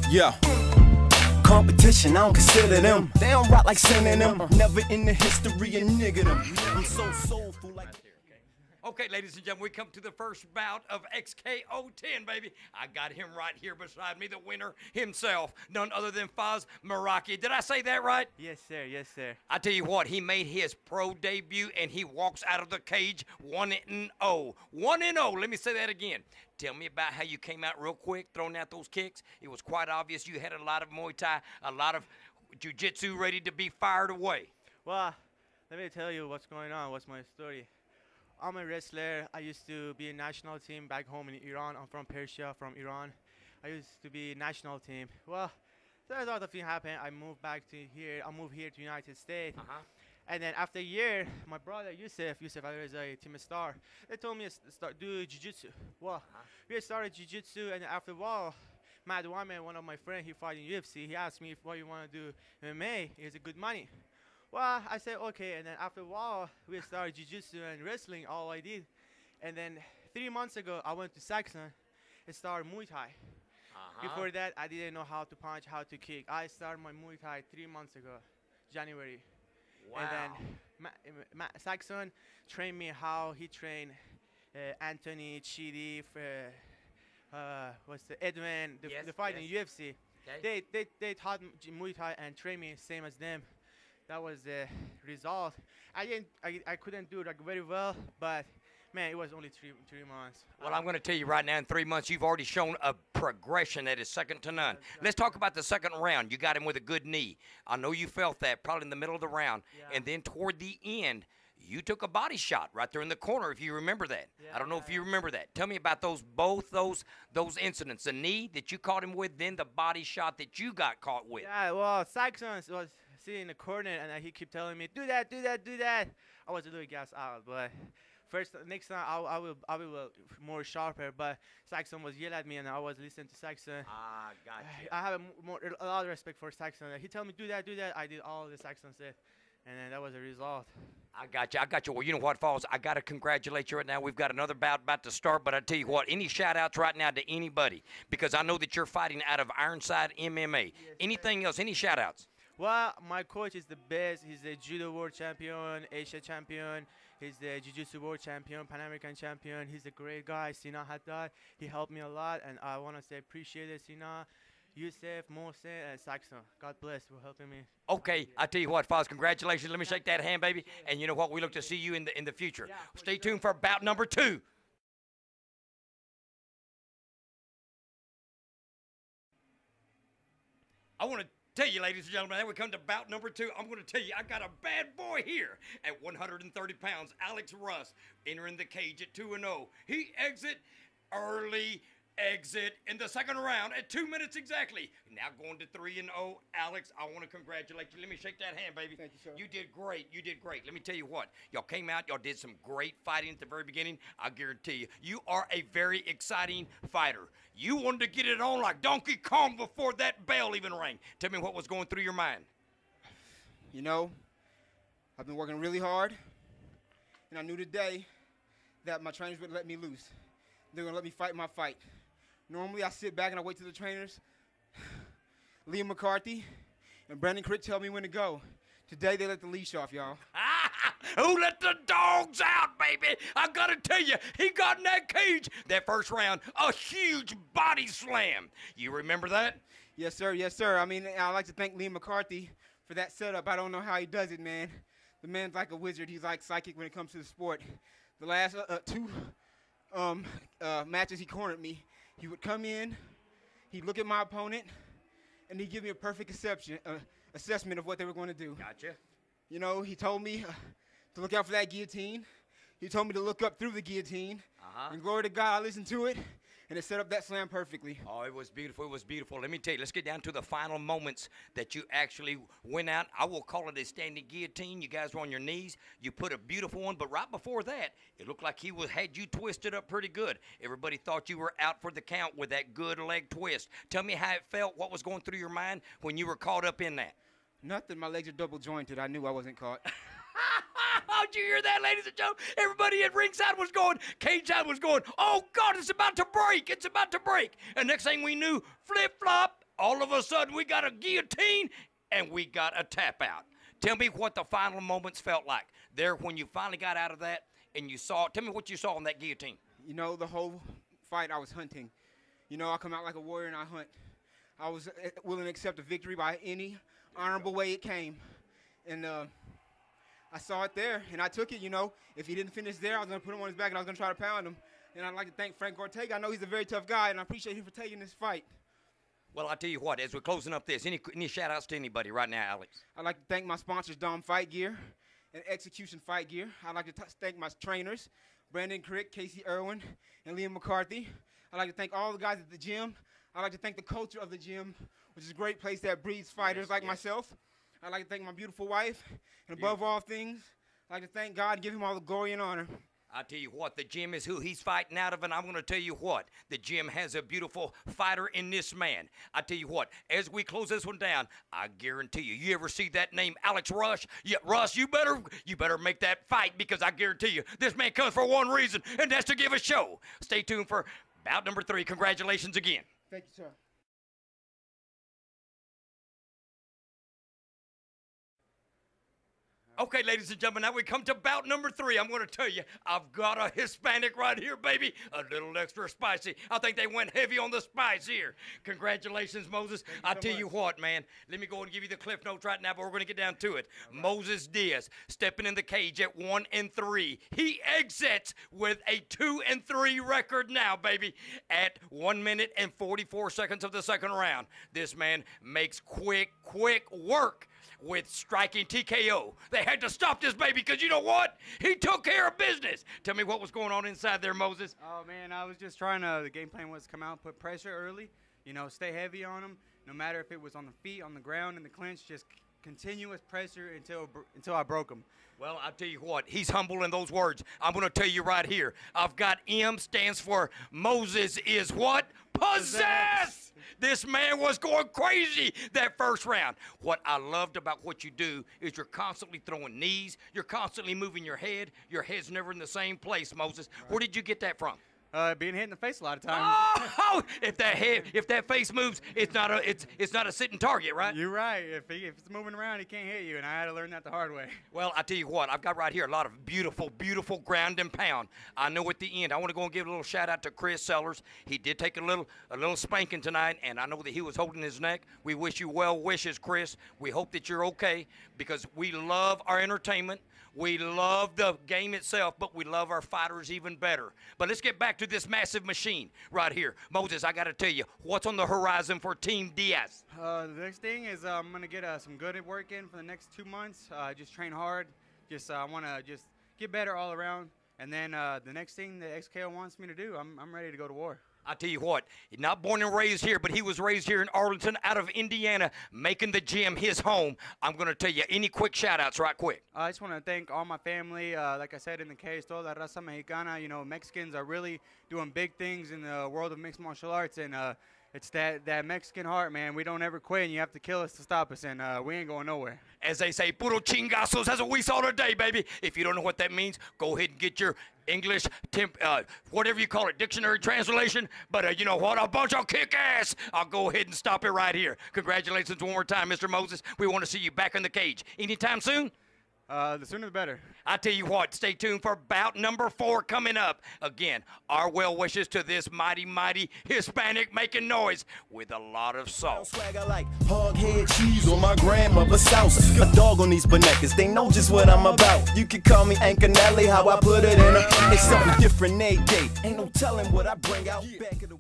Yeah. Competition, I don't consider them. They don't rock like synonym. Never in the history of nigga them. I'm so soulful like. Okay, ladies and gentlemen, we come to the first bout of XKO 10, baby. I got him right here beside me, the winner himself, none other than Faiez Miraki. Did I say that right? Yes, sir. Yes, sir. I tell you what, he made his pro debut, and he walks out of the cage 1-0. 1-0. Let me say that again. Tell me about how you came out real quick, throwing out those kicks. It was quite obvious you had a lot of Muay Thai, a lot of jiu-jitsu ready to be fired away. Well, let me tell you what's going on. What's my story? I'm a wrestler. I used to be a national team back home in Iran. I'm from Persia, from Iran. I used to be national team. Well, there's a lot of things happened. I moved back to here. I moved here to United States. And then after a year, my brother Yusuf is a team star. They told me to start do jiu-jitsu. Well, we started jiu-jitsu, and after a while, Matt Wyman, one of my friends, he fought in UFC. He asked me if what you want to do MMA is a good money. Well, I said, okay, and then after a while, we started jiu-jitsu and wrestling, all I did. And then 3 months ago, I went to Saxon and started Muay Thai. Before that, I didn't know how to punch, how to kick. I started my Muay Thai 3 months ago, January. Wow. And then Saxon trained me how he trained Anthony, Chidi, Edwin, the fight in UFC. Okay. They taught me Muay Thai and trained me same as them. That was the result. I couldn't do it like very well, but man, it was only three months. Well, I'm going to tell you right now, in 3 months, you've already shown a progression that is second to none. Let's talk about the second round. You got him with a good knee. I know you felt that probably in the middle of the round. Yeah. And then toward the end, you took a body shot right there in the corner, if you remember that. Yeah, I don't know if you remember that. Tell me about both those incidents. The knee that you caught him with, then the body shot that you got caught with. Yeah, well, Saxon was sitting in the corner, and he kept telling me, do that, do that, do that. I was a little gassed out, but next time I will more sharper. But Saxon was yelling at me, and I was listening to Saxon. Ah, gotcha. I have a lot of respect for Saxon. He told me, do that, do that. I did all the Saxon said, and then that was the result. I got you. Well, you know what, Faiez? I got to congratulate you right now. We've got another bout about to start, but I tell you what, any shout-outs right now to anybody? Because I know that you're fighting out of Ironside MMA. Yes, anything else? Any shout-outs? Well, my coach is the best. He's the Judo World Champion, Asia Champion. He's the Jiu-Jitsu World Champion, Pan American Champion. He's a great guy. Sina Haddad. He helped me a lot, and I want to say appreciate it, Sina, Yusuf, Mohsen, and Saxon. God bless for helping me. Okay, I tell you what, Faiez, congratulations. Let me shake that hand, baby. And you know what? We look to see you in the future. Stay tuned for bout number 2. I want to tell you, ladies and gentlemen, now we come to bout number 2. I'm going to tell you, I got a bad boy here at 130 pounds. Alex Russ entering the cage at 2-0. He exit in the second round at 2 minutes exactly. Now going to 3-0. Alex, I want to congratulate you. Let me shake that hand, baby. Thank you, sir. You did great. You did great. Let me tell you what. Y'all came out. Y'all did some great fighting at the very beginning. I guarantee you, you are a very exciting fighter. You wanted to get it on like Donkey Kong before that bell even rang. Tell me what was going through your mind. You know, I've been working really hard, and I knew today that my trainers would let me loose. They're going to let me fight my fight. Normally, I sit back and I wait till the trainers, Liam McCarthy and Brandon Crick, tell me when to go. Today, they let the leash off, y'all. Who let the dogs out, baby? I got to tell you, he got in that cage. That first round, a huge body slam. You remember that? Yes, sir. Yes, sir. I mean, I'd like to thank Liam McCarthy for that setup. I don't know how he does it, man. The man's like a wizard. He's like psychic when it comes to the sport. The last 2 matches he cornered me. He would come in, he'd look at my opponent, and he'd give me a perfect assessment of what they were going to do. Gotcha. You know, he told me to look out for that guillotine. He told me to look up through the guillotine. And glory to God, I listened to it, and it set up that slam perfectly. Oh, it was beautiful. It was beautiful. Let me tell you, let's get down to the final moments that you actually went out. I will call it a standing guillotine. You guys were on your knees. You put a beautiful one, but right before that, it looked like he had you twisted up pretty good. Everybody thought you were out for the count with that good leg twist. Tell me how it felt, what was going through your mind when you were caught up in that. Nothing. My legs are double jointed. I knew I wasn't caught. Did you hear that, ladies and gentlemen? Everybody at ringside was going, cage side was going, oh, God, it's about to break. It's about to break. And next thing we knew, flip-flop, All of a sudden, we got a guillotine and we got a tap out. Tell me what the final moments felt like there when you finally got out of that and you saw. Tell me what you saw on that guillotine. You know, the whole fight I was hunting. You know, I come out like a warrior and I hunt. I was willing to accept a victory by any honorable way it came. And I saw it there, and I took it, you know. If he didn't finish there, I was going to put him on his back, and I was going to try to pound him. And I'd like to thank Frank Ortega. I know he's a very tough guy, and I appreciate him for taking this fight. Well, I'll tell you what, as we're closing up this, any shout-outs to anybody right now, Alex? I'd like to thank my sponsors, Dom Fight Gear and Execution Fight Gear. I'd like to thank my trainers, Brandon Crick, Casey Irwin, and Liam McCarthy. I'd like to thank all the guys at the gym. I'd like to thank the culture of the gym, which is a great place that breeds fighters like myself. I'd like to thank my beautiful wife. And above all things, I'd like to thank God and give him all the glory and honor. I tell you what, the gym is who he's fighting out of, and I'm going to tell you what, the gym has a beautiful fighter in this man. I tell you what, as we close this one down, I guarantee you ever see that name, Alex Rush? Yeah, Russ, you better make that fight, because I guarantee you, this man comes for one reason, and that's to give a show. Stay tuned for bout number 3. Congratulations again. Thank you, sir. Okay, ladies and gentlemen, now we come to bout number 3. I'm going to tell you, I've got a Hispanic right here, baby. A little extra spicy. I think they went heavy on the spice here. Congratulations, Moses. I tell you what, man. Let me go and give you the cliff notes right now, but we're going to get down to it. Moises Diaz stepping in the cage at 1-3. He exits with a 2-3 record now, baby, at 1 minute and 44 seconds of the second round. This man makes quick work with striking TKO. They had to stop this baby because you know what? He took care of business. Tell me what was going on inside there, Moses. Oh, man, I was just trying to, the game plan was to come out, put pressure early, you know, stay heavy on him, no matter if it was on the feet, on the ground, in the clinch, just continuous pressure until I broke him. Well, I'll tell you what, he's humble in those words. I'm going to tell you right here. I've got M stands for Moses is what? Possessed! This man was going crazy that first round. What I loved about what you do is you're constantly throwing knees. You're constantly moving your head. Your head's never in the same place, Moses. Right. Where did you get that from? Being hit in the face a lot of times. Oh, if that face moves, it's not a sitting target, right? You're right. If it's moving around, he can't hit you, and I had to learn that the hard way. Well, I tell you what, I've got right here a lot of beautiful ground and pound. I know at the end, I want to go and give a little shout out to Chris Sellers. He did take a little spanking tonight, and I know that he was holding his neck. We wish you well wishes, Chris. We hope that you're okay, because we love our entertainment. We love the game itself, but we love our fighters even better. But let's get back to this massive machine right here. Moses, I got to tell you, what's on the horizon for Team Diaz? The next thing is I'm going to get some good work in for the next 2 months. Just train hard. I want to just get better all around. And then the next thing that XKO wants me to do, I'm ready to go to war. I tell you what, he's not born and raised here, but he was raised here in Arlington out of Indiana, making the gym his home. I'm going to tell you, any quick shout-outs right quick? I just want to thank all my family. Like I said in the case, toda la raza mexicana. You know, Mexicans are really doing big things in the world of mixed martial arts, and it's that Mexican heart, man. We don't ever quit, and you have to kill us to stop us, and we ain't going nowhere. As they say, puro chingazos. That's what we saw today, baby. If you don't know what that means, go ahead and get your English, whatever you call it, dictionary translation. But you know what? A bunch of kick-ass. I'll go ahead and stop it right here. Congratulations one more time, Mr. Moses. We want to see you back in the cage. Anytime soon? The sooner the better. I tell you what, stay tuned for bout number 4 coming up. Again, our well wishes to this mighty Hispanic making noise with a lot of salt. Swag, I like hog head cheese on my grandmother's sauce. A dog on these bonecas, they know just what I'm about. You can call me Ancanelli, how I put it in a. It's something different every day. Ain't no telling what I bring out back of the